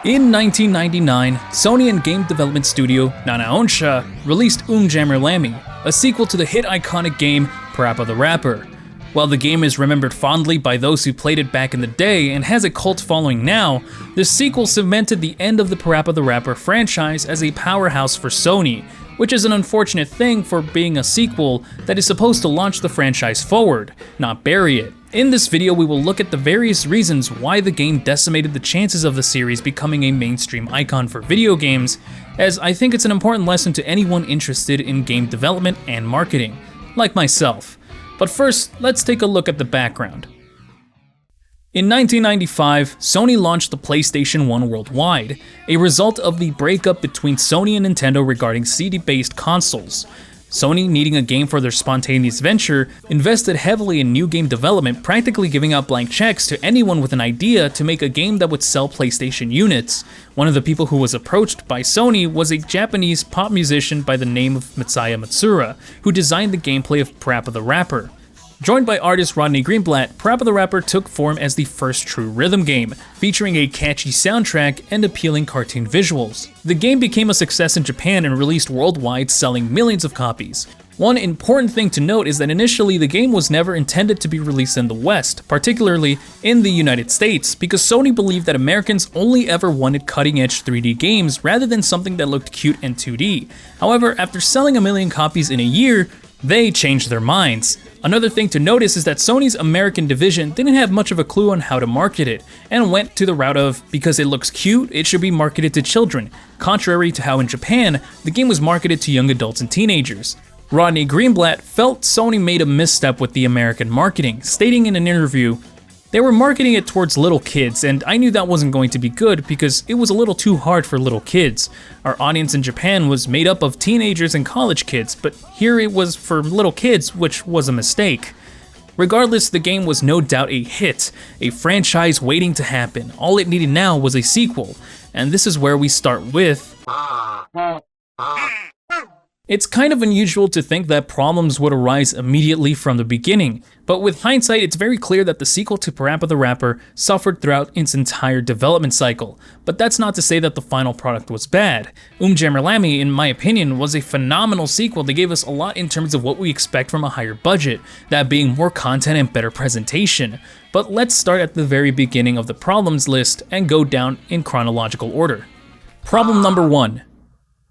In 1999, Sony and game development studio Nanaonsha released Jammer Lammy, a sequel to the hit iconic game Parrapa the Rapper. While the game is remembered fondly by those who played it back in the day and has a cult following now, the sequel cemented the end of the Parrapa the Rapper franchise as a powerhouse for Sony, which is an unfortunate thing for being a sequel that is supposed to launch the franchise forward, not bury it. In this video, we will look at the various reasons why the game decimated the chances of the series becoming a mainstream icon for video games, as I think it's an important lesson to anyone interested in game development and marketing, like myself. But first, let's take a look at the background. In 1995, Sony launched the PlayStation 1 worldwide, a result of the breakup between Sony and Nintendo regarding CD-based consoles. Sony, needing a game for their spontaneous venture, invested heavily in new game development, practically giving out blank checks to anyone with an idea to make a game that would sell PlayStation units. One of the people who was approached by Sony was a Japanese pop musician by the name of Masaya Matsuura, who designed the gameplay of Parrapa the Rapper. Joined by artist Rodney Greenblatt, Parrapa the Rapper took form as the first true rhythm game, featuring a catchy soundtrack and appealing cartoon visuals. The game became a success in Japan and released worldwide, selling millions of copies. One important thing to note is that initially the game was never intended to be released in the West, particularly in the United States, because Sony believed that Americans only ever wanted cutting-edge 3D games rather than something that looked cute and 2D. However, after selling 1 million copies in a year, they changed their minds. Another thing to notice is that Sony's American division didn't have much of a clue on how to market it, and went to the route of, because it looks cute, it should be marketed to children, contrary to how in Japan, the game was marketed to young adults and teenagers. Rodney Greenblatt felt Sony made a misstep with the American marketing, stating in an interview, "They were marketing it towards little kids, and I knew that wasn't going to be good because it was a little too hard for little kids. Our audience in Japan was made up of teenagers and college kids, but here it was for little kids, which was a mistake." Regardless, the game was no doubt a hit, a franchise waiting to happen. All it needed now was a sequel, and this is where we start with... It's kind of unusual to think that problems would arise immediately from the beginning, but with hindsight, it's very clear that the sequel to Parrapa the Rapper suffered throughout its entire development cycle. But that's not to say that the final product was bad. Jammer Lammy, in my opinion, was a phenomenal sequel that gave us a lot in terms of what we expect from a higher budget, that being more content and better presentation. But let's start at the very beginning of the problems list and go down in chronological order. Problem number 1.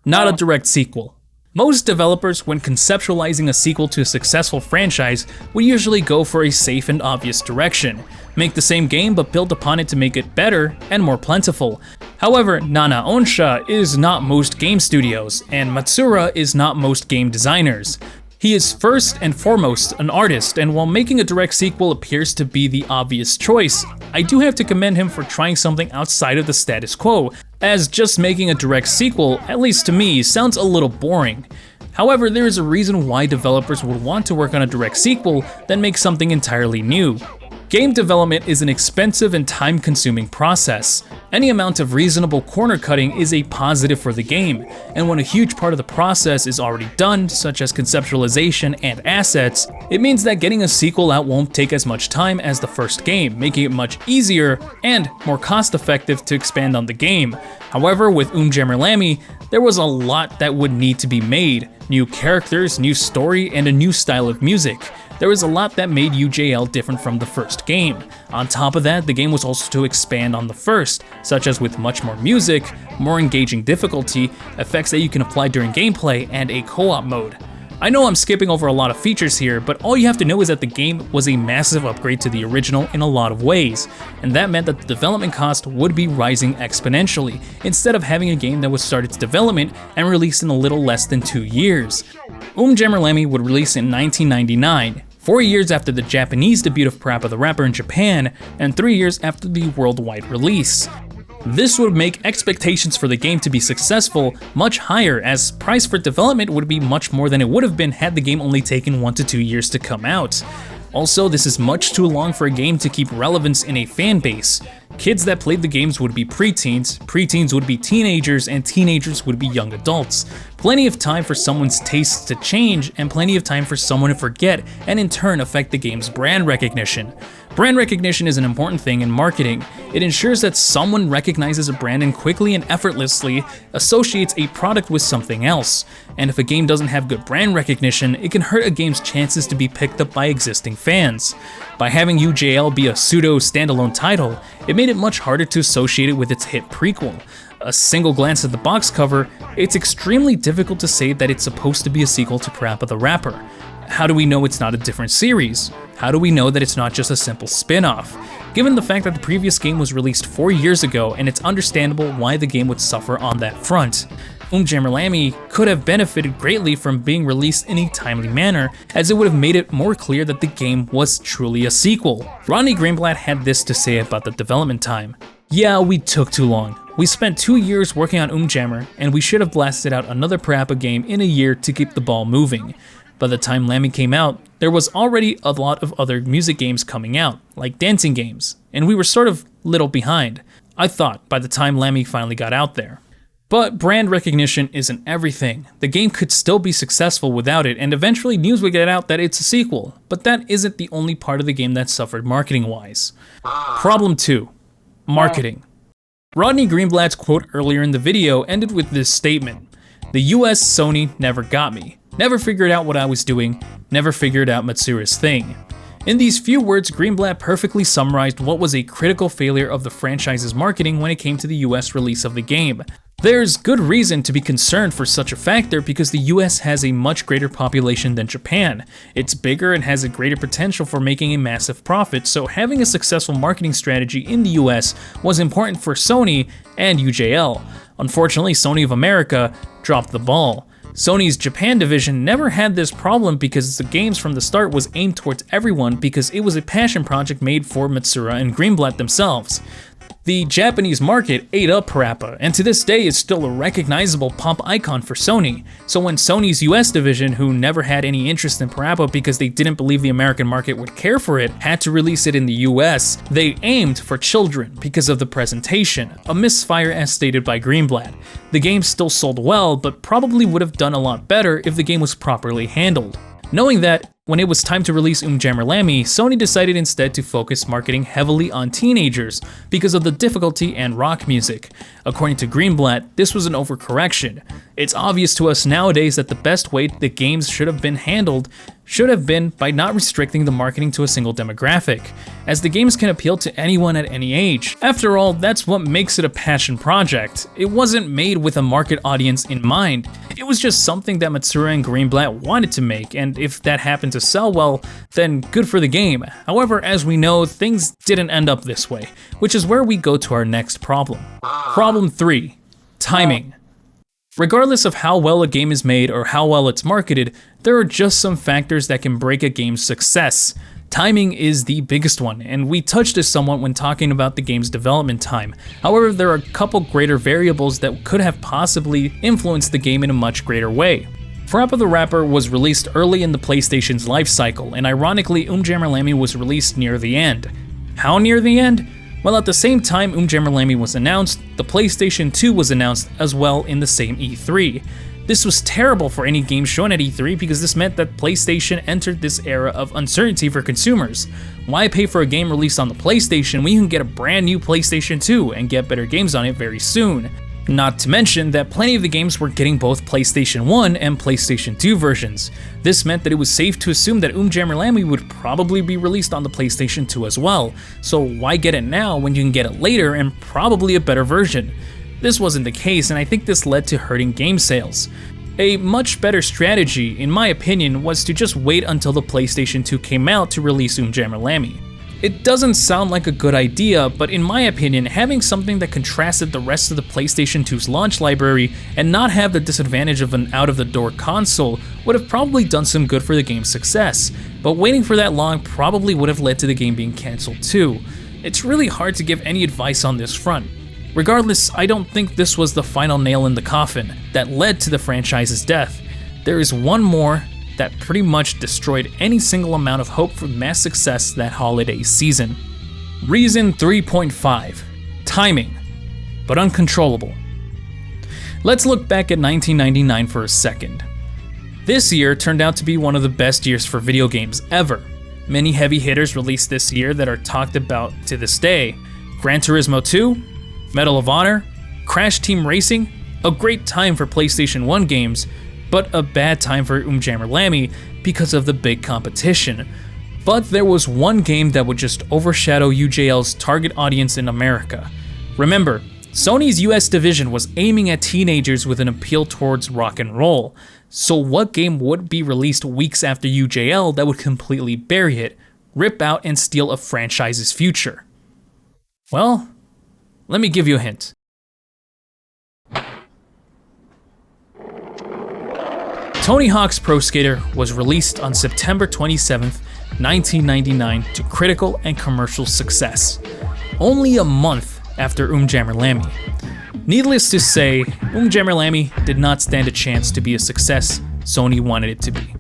Not a direct sequel. Most developers, when conceptualizing a sequel to a successful franchise, would usually go for a safe and obvious direction. Make the same game but build upon it to make it better and more plentiful. However, Nanaonsha is not most game studios, and Matsuura is not most game designers. He is first and foremost an artist, and while making a direct sequel appears to be the obvious choice, I do have to commend him for trying something outside of the status quo, as just making a direct sequel, at least to me, sounds a little boring. However, there is a reason why developers would want to work on a direct sequel than make something entirely new. Game development is an expensive and time-consuming process. Any amount of reasonable corner cutting is a positive for the game, and when a huge part of the process is already done, such as conceptualization and assets, it means that getting a sequel out won't take as much time as the first game, making it much easier and more cost-effective to expand on the game. However, with Jammer Lammy, there was a lot that would need to be made. New characters, new story, and a new style of music. There was a lot that made UJL different from the first game. On top of that, the game was also to expand on the first, such as with much more music, more engaging difficulty, effects that you can apply during gameplay, and a co-op mode. I know I'm skipping over a lot of features here, but all you have to know is that the game was a massive upgrade to the original in a lot of ways, and that meant that the development cost would be rising exponentially, instead of having a game that would start its development and release in a little less than 2 years. Jammer Lammy would release in 1999, 4 years after the Japanese debut of Parrapa the Rapper in Japan, and 3 years after the worldwide release. This would make expectations for the game to be successful much higher, as price for development would be much more than it would have been had the game only taken 1 to 2 years to come out. Also, this is much too long for a game to keep relevance in a fan base. Kids that played the games would be preteens, preteens would be teenagers, and teenagers would be young adults. Plenty of time for someone's tastes to change, and plenty of time for someone to forget and in turn affect the game's brand recognition. Brand recognition is an important thing in marketing. It ensures that someone recognizes a brand and quickly and effortlessly associates a product with something else. And if a game doesn't have good brand recognition, it can hurt a game's chances to be picked up by existing fans. By having UJL be a pseudo standalone title, it made it much harder to associate it with its hit prequel. A single glance at the box cover, it's extremely difficult to say that it's supposed to be a sequel to Parrapa the Rapper. How do we know it's not a different series? How do we know that it's not just a simple spin-off? Given the fact that the previous game was released 4 years ago, and it's understandable why the game would suffer on that front. Jammer Lammy could have benefited greatly from being released in a timely manner, as it would have made it more clear that the game was truly a sequel. Rodney Greenblatt had this to say about the development time. "Yeah, we took too long. We spent 2 years working on Jammer, and we should have blasted out another Parrapa game in a year to keep the ball moving. By the time Lammy came out, there was already a lot of other music games coming out, like dancing games, and we were sort of little behind, I thought, by the time Lammy finally got out there." But brand recognition isn't everything. The game could still be successful without it, and eventually news would get out that it's a sequel, but that isn't the only part of the game that suffered marketing-wise. Problem 2. Marketing. Rodney Greenblatt's quote earlier in the video ended with this statement: "The US Sony never got me. Never figured out what I was doing, never figured out Matsura's thing." In these few words, Greenblatt perfectly summarized what was a critical failure of the franchise's marketing when it came to the US release of the game. There's good reason to be concerned for such a factor because the US has a much greater population than Japan. It's bigger and has a greater potential for making a massive profit, so having a successful marketing strategy in the US was important for Sony and UJL. Unfortunately, Sony of America dropped the ball. Sony's Japan division never had this problem because the games from the start was aimed towards everyone because it was a passion project made for Matsura and Greenblatt themselves. The Japanese market ate up Parrapa, and to this day is still a recognizable pop icon for Sony. So when Sony's US division, who never had any interest in Parrapa because they didn't believe the American market would care for it, had to release it in the US, they aimed for children because of the presentation, a misfire as stated by Greenblatt. The game still sold well, but probably would have done a lot better if the game was properly handled. Knowing that, when it was time to release Jammer Lammy, Sony decided instead to focus marketing heavily on teenagers because of the difficulty and rock music. According to Greenblatt, this was an overcorrection. It's obvious to us nowadays that the best way the games should have been handled should have been by not restricting the marketing to a single demographic, as the games can appeal to anyone at any age. After all, that's what makes it a passion project. It wasn't made with a market audience in mind. It was just something that Matsura and Greenblatt wanted to make, and if that happened to sell well, then good for the game. However, as we know, things didn't end up this way, which is where we go to our next problem. Problem 3. Timing. Regardless of how well a game is made or how well it's marketed, there are just some factors that can break a game's success. Timing is the biggest one, and we touched this somewhat when talking about the game's development time. However, there are a couple greater variables that could have possibly influenced the game in a much greater way. Parrapa the Rapper was released early in the PlayStation's life cycle, and ironically, Jammer Lammy was released near the end. How near the end? Well, at the same time Jammer Lammy was announced, the PlayStation 2 was announced as well in the same E3. This was terrible for any game shown at E3 because this meant that PlayStation entered this era of uncertainty for consumers. Why pay for a game released on the PlayStation when you can get a brand new PlayStation 2 and get better games on it very soon? Not to mention that plenty of the games were getting both PlayStation 1 and PlayStation 2 versions. This meant that it was safe to assume that Jammer Lammy would probably be released on the PlayStation 2 as well, so why get it now when you can get it later and probably a better version? This wasn't the case, and I think this led to hurting game sales. A much better strategy, in my opinion, was to just wait until the PlayStation 2 came out to release Jammer Lammy. It doesn't sound like a good idea, but in my opinion, having something that contrasted the rest of the PlayStation 2's launch library and not have the disadvantage of an out-of-the-door console would have probably done some good for the game's success, but waiting for that long probably would have led to the game being cancelled too. It's really hard to give any advice on this front. Regardless, I don't think this was the final nail in the coffin that led to the franchise's death. There is one more that pretty much destroyed any single amount of hope for mass success that holiday season. Reason 3.5. Timing, but uncontrollable. Let's look back at 1999 for a second. This year turned out to be one of the best years for video games ever. Many heavy hitters released this year that are talked about to this day. Gran Turismo 2, Medal of Honor, Crash Team Racing, a great time for PlayStation 1 games, but a bad time for Jammer Lammy because of the big competition. But there was one game that would just overshadow UJL's target audience in America. Remember, Sony's US division was aiming at teenagers with an appeal towards rock and roll. So what game would be released weeks after UJL that would completely bury it, rip out and steal a franchise's future? Well, let me give you a hint. Tony Hawk's Pro Skater was released on September 27th, 1999 to critical and commercial success, only a month after Jammer Lammy. Needless to say, Jammer Lammy did not stand a chance to be a success Sony wanted it to be.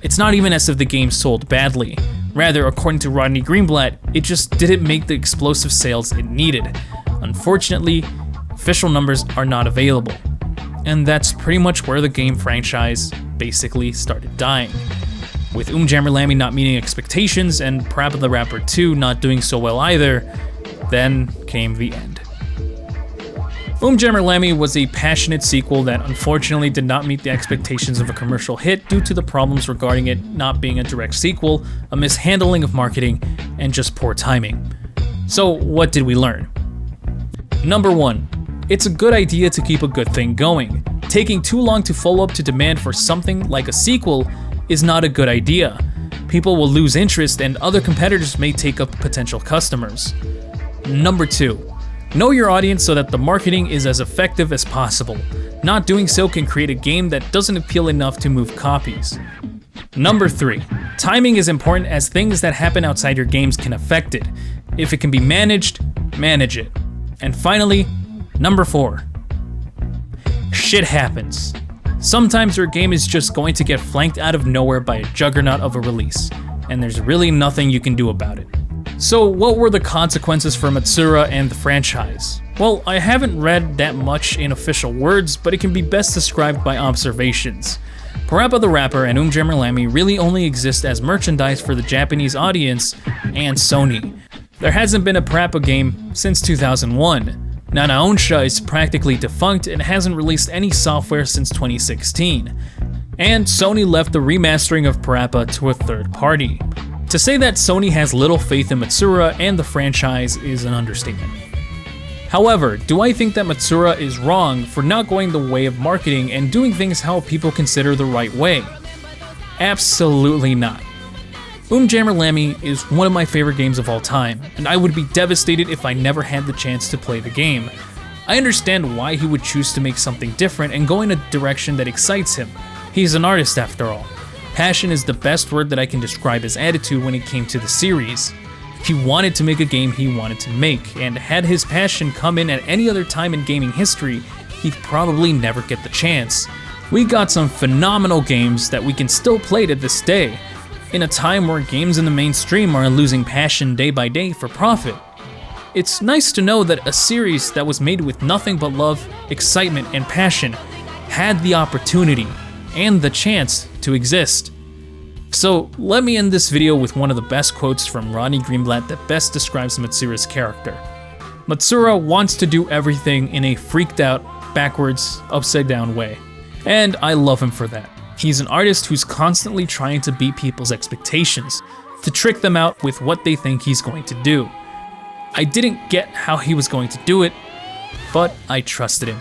It's not even as if the game sold badly. Rather, according to Rodney Greenblatt, it just didn't make the explosive sales it needed. Unfortunately, official numbers are not available. And that's pretty much where the game franchise basically started dying. With Jammer Lammy not meeting expectations and Parrapa the Rapper 2 not doing so well either, then came the end. Jammer Lammy was a passionate sequel that unfortunately did not meet the expectations of a commercial hit due to the problems regarding it not being a direct sequel, a mishandling of marketing, and just poor timing. So what did we learn? Number 1. It's a good idea to keep a good thing going. Taking too long to follow up to demand for something like a sequel is not a good idea. People will lose interest and other competitors may take up potential customers. Number 2. Know your audience so that the marketing is as effective as possible. Not doing so can create a game that doesn't appeal enough to move copies. Number 3. Timing is important as things that happen outside your games can affect it. If it can be managed, manage it. And finally, Number 4. Shit happens. Sometimes your game is just going to get flanked out of nowhere by a juggernaut of a release, and there's really nothing you can do about it. So what were the consequences for Matsuura and the franchise? Well, I haven't read that much in official words, but it can be best described by observations. Parrapa the Rapper and Jammer Lammy really only exist as merchandise for the Japanese audience and Sony. There hasn't been a Parrapa game since 2001. Nana Onsha is practically defunct and hasn't released any software since 2016. And Sony left the remastering of Parrapa to a third party. To say that Sony has little faith in Matsuura and the franchise is an understatement. However, do I think that Matsuura is wrong for not going the way of marketing and doing things how people consider the right way? Absolutely not. Jammer Lammy is one of my favorite games of all time, and I would be devastated if I never had the chance to play the game. I understand why he would choose to make something different and go in a direction that excites him. He's an artist after all. Passion is the best word that I can describe his attitude when it came to the series. He wanted to make a game he wanted to make, and had his passion come in at any other time in gaming history, he'd probably never get the chance. We got some phenomenal games that we can still play to this day, in a time where games in the mainstream are losing passion day by day for profit. It's nice to know that a series that was made with nothing but love, excitement, and passion had the opportunity and the chance to exist. So let me end this video with one of the best quotes from Rodney Greenblatt that best describes Matsuura's character. Matsuura wants to do everything in a freaked out, backwards, upside down way. And I love him for that. He's an artist who's constantly trying to beat people's expectations, to trick them out with what they think he's going to do. I didn't get how he was going to do it, but I trusted him.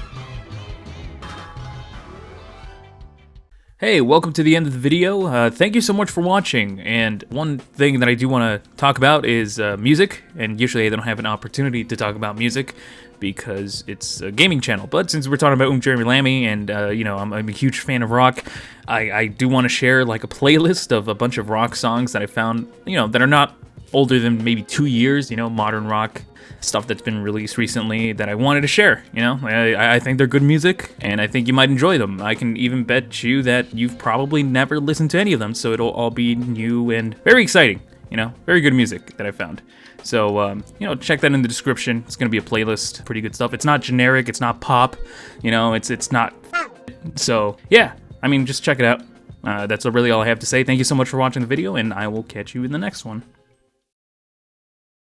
Hey, welcome to the end of the video. Thank you so much for watching, and one thing that I do want to talk about is music, and usually I don't have an opportunity to talk about music because it's a gaming channel, but since we're talking about Jammer Lammy and I'm a huge fan of rock, I do want to share like a playlist of a bunch of rock songs that I found, that are not older than maybe 2 years, modern rock stuff that's been released recently that I wanted to share. I think they're good music, and I think you might enjoy them. I can even bet you that you've probably never listened to any of them, so it'll all be new and very exciting. Very good music that I found. So, check that in the description. It's gonna be a playlist, pretty good stuff. It's not generic, it's not pop, it's not. So, yeah, just check it out. That's really all I have to say. Thank you so much for watching the video, and I will catch you in the next one.